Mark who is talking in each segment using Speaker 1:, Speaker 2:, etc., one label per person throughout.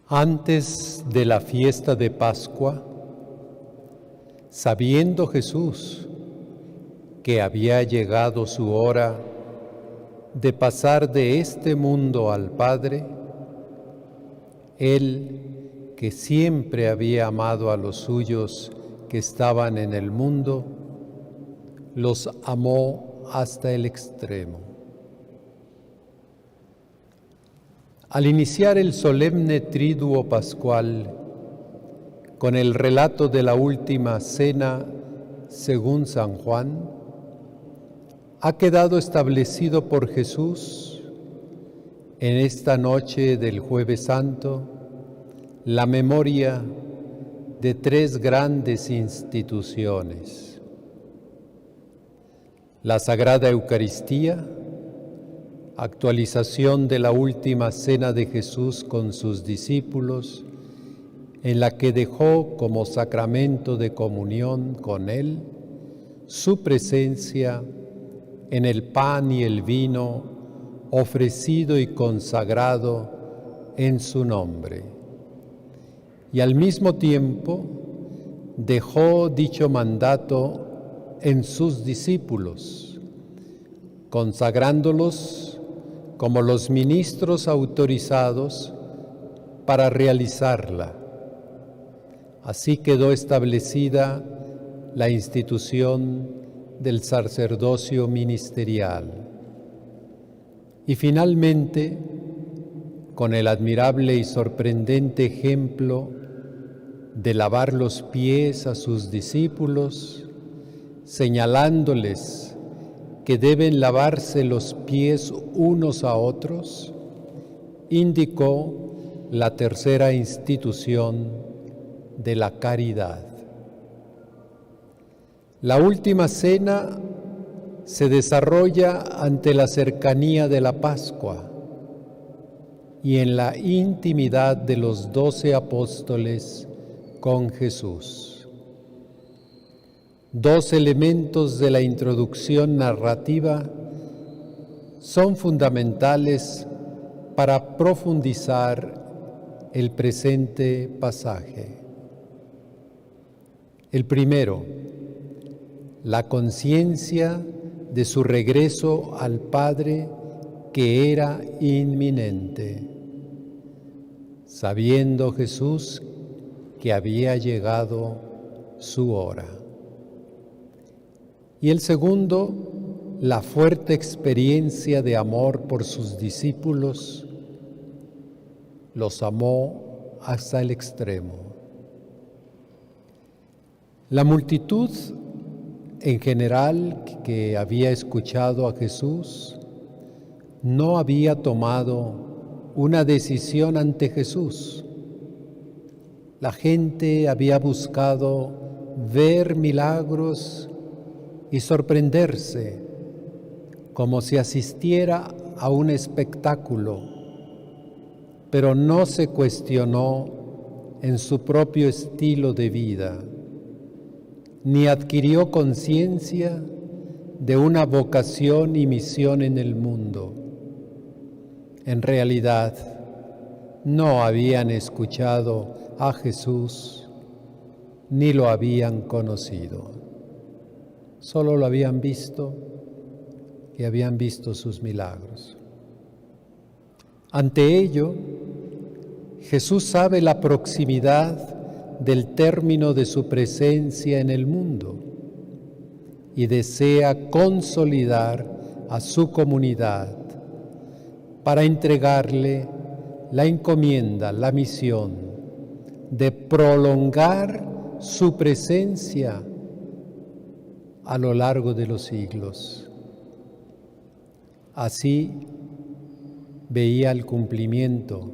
Speaker 1: Antes de la fiesta de Pascua, sabiendo Jesús que había llegado su hora de pasar de este mundo al Padre, Él, que siempre había amado a los suyos que estaban en el mundo, los amó hasta el extremo. Al iniciar el solemne triduo pascual con el relato de la última cena según San Juan, ha quedado establecido por Jesús en esta noche del Jueves Santo la memoria de tres grandes instituciones: la Sagrada Eucaristía, actualización de la última cena de Jesús con sus discípulos, en la que dejó como sacramento de comunión con Él su presencia en el pan y el vino ofrecido y consagrado en su nombre. Y al mismo tiempo dejó dicho mandato en sus discípulos, consagrándolos como los ministros autorizados para realizarla. Así quedó establecida la institución del sacerdocio ministerial. Y finalmente, con el admirable y sorprendente ejemplo de lavar los pies a sus discípulos, señalándoles que deben lavarse los pies unos a otros, indicó la tercera institución de la caridad. La última cena se desarrolla ante la cercanía de la Pascua y en la intimidad de los 12 apóstoles con Jesús. Dos elementos de la introducción narrativa son fundamentales para profundizar el presente pasaje. El primero, la conciencia de su regreso al Padre que era inminente, sabiendo Jesús que había llegado su hora. Y el segundo, la fuerte experiencia de amor por sus discípulos, los amó hasta el extremo. La multitud en general que había escuchado a Jesús no había tomado una decisión ante Jesús. La gente había buscado ver milagros y sorprenderse, como si asistiera a un espectáculo, pero no se cuestionó en su propio estilo de vida, ni adquirió conciencia de una vocación y misión en el mundo. En realidad, no habían escuchado a Jesús ni lo habían conocido. Solo lo habían visto y habían visto sus milagros. Ante ello, Jesús sabe la proximidad del término de su presencia en el mundo y desea consolidar a su comunidad para entregarle la encomienda, la misión de prolongar su presencia a lo largo de los siglos. Así veía el cumplimiento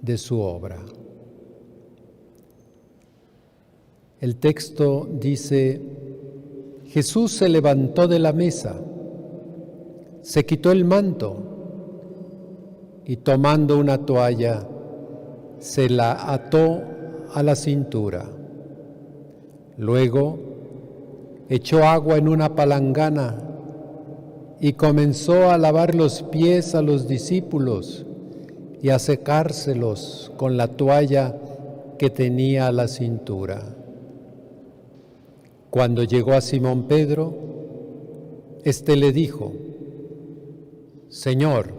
Speaker 1: de su obra. El texto dice: Jesús se levantó de la mesa, se quitó el manto y tomando una toalla se la ató a la cintura. Luego echó agua en una palangana y comenzó a lavar los pies a los discípulos y a secárselos con la toalla que tenía a la cintura. Cuando llegó a Simón Pedro, éste le dijo: Señor,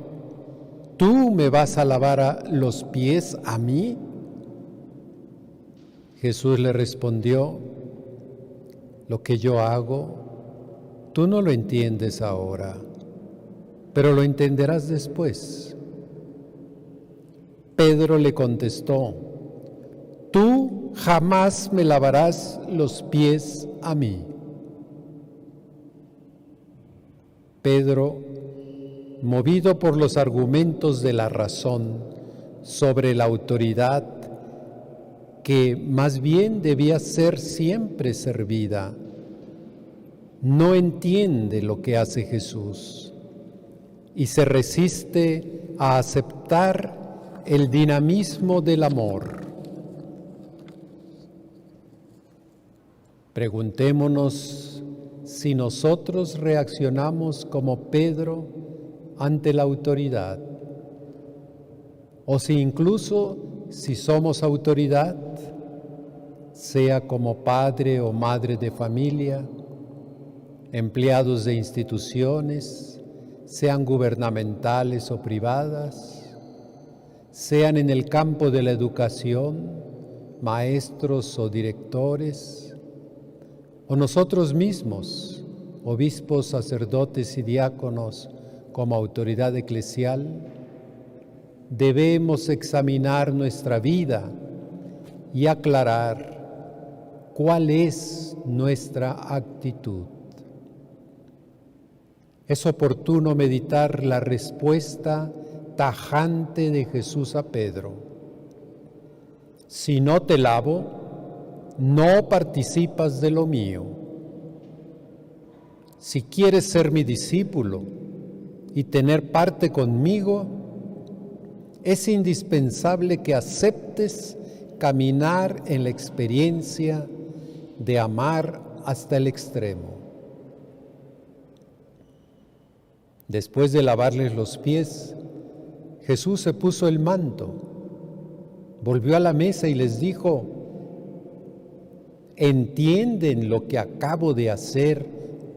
Speaker 1: ¿tú me vas a lavar los pies a mí? Jesús le respondió: lo que yo hago, tú no lo entiendes ahora, pero lo entenderás después. Pedro le contestó: tú jamás me lavarás los pies a mí. Pedro, movido por los argumentos de la razón sobre la autoridad, que más bien debía ser siempre servida, no entiende lo que hace Jesús y se resiste a aceptar el dinamismo del amor. Preguntémonos si nosotros reaccionamos como Pedro ante la autoridad, o si incluso si somos autoridad, sea como padre o madre de familia, empleados de instituciones, sean gubernamentales o privadas, sean en el campo de la educación, maestros o directores, o nosotros mismos, obispos, sacerdotes y diáconos, como autoridad eclesial, debemos examinar nuestra vida y aclarar cuál es nuestra actitud. Es oportuno meditar la respuesta tajante de Jesús a Pedro: si no te lavo, no participas de lo mío. Si quieres ser mi discípulo y tener parte conmigo, es indispensable que aceptes caminar en la experiencia de amar hasta el extremo. Después de lavarles los pies, Jesús se puso el manto, volvió a la mesa y les dijo: ¿entienden lo que acabo de hacer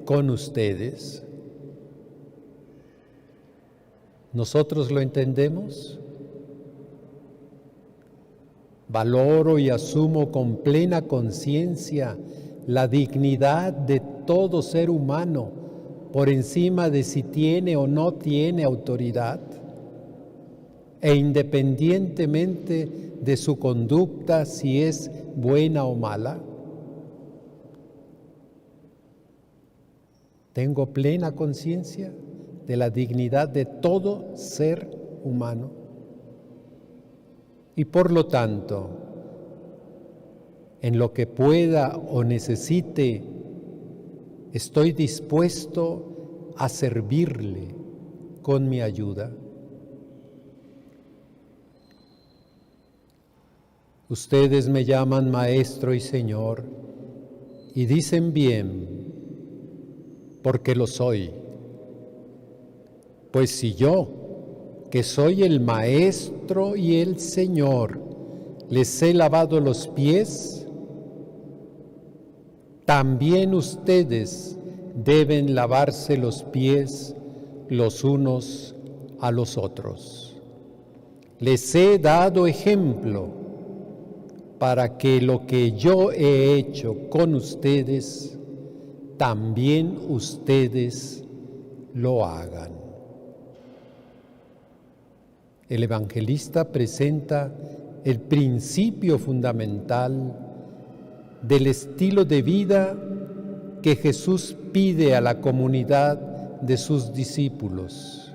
Speaker 1: con ustedes? ¿Nosotros lo entendemos? Valoro y asumo con plena conciencia la dignidad de todo ser humano por encima de si tiene o no tiene autoridad, e independientemente de su conducta, si es buena o mala. Tengo plena conciencia de la dignidad de todo ser humano y por lo tanto, en lo que pueda o necesite, estoy dispuesto a servirle con mi ayuda. Ustedes me llaman Maestro y Señor y dicen bien, porque lo soy. Pues si yo, que soy el Maestro y el Señor, les he lavado los pies, también ustedes deben lavarse los pies los unos a los otros. Les he dado ejemplo para que lo que yo he hecho con ustedes, también ustedes lo hagan. El evangelista presenta el principio fundamental del estilo de vida que Jesús pide a la comunidad de sus discípulos: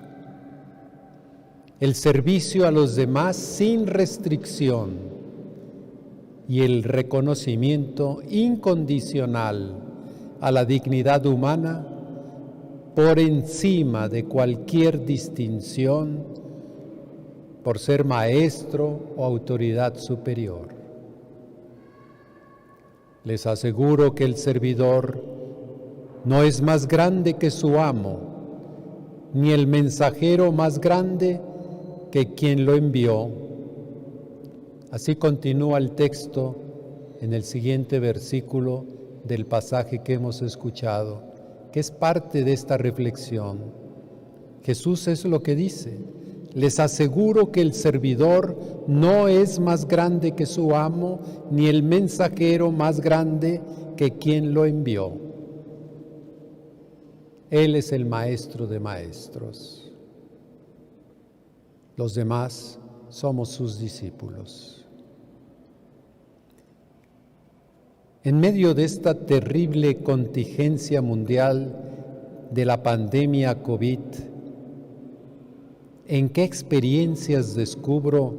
Speaker 1: el servicio a los demás sin restricción y el reconocimiento incondicional a la dignidad humana por encima de cualquier distinción por ser maestro o autoridad superior. Les aseguro que el servidor no es más grande que su amo, ni el mensajero más grande que quien lo envió. Así continúa el texto en el siguiente versículo del pasaje que hemos escuchado, que es parte de esta reflexión. Jesús es lo que dice: les aseguro que el servidor no es más grande que su amo, ni el mensajero más grande que quien lo envió. Él es el maestro de maestros. Los demás somos sus discípulos. En medio de esta terrible contingencia mundial de la pandemia COVID, ¿en qué experiencias descubro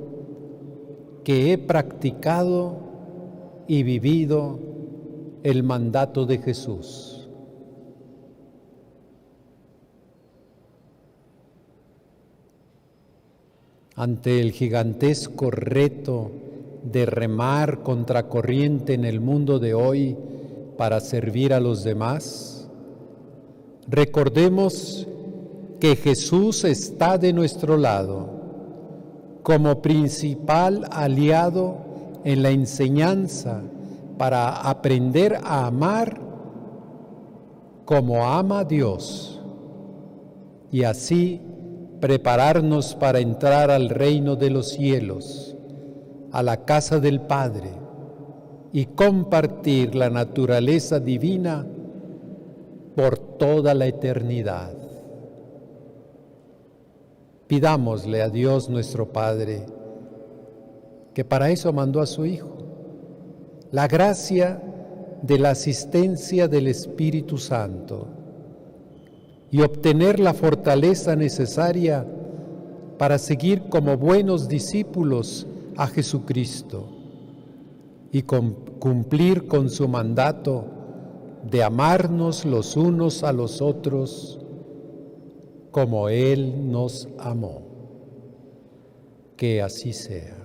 Speaker 1: que he practicado y vivido el mandato de Jesús? Ante el gigantesco reto de remar contracorriente en el mundo de hoy para servir a los demás, recordemos que Jesús está de nuestro lado como principal aliado en la enseñanza para aprender a amar como ama Dios y así prepararnos para entrar al reino de los cielos, a la casa del Padre y compartir la naturaleza divina por toda la eternidad. Pidámosle a Dios nuestro Padre, que para eso mandó a su Hijo, la gracia de la asistencia del Espíritu Santo y obtener la fortaleza necesaria para seguir como buenos discípulos a Jesucristo y cumplir con su mandato de amarnos los unos a los otros como Él nos amó. Que así sea.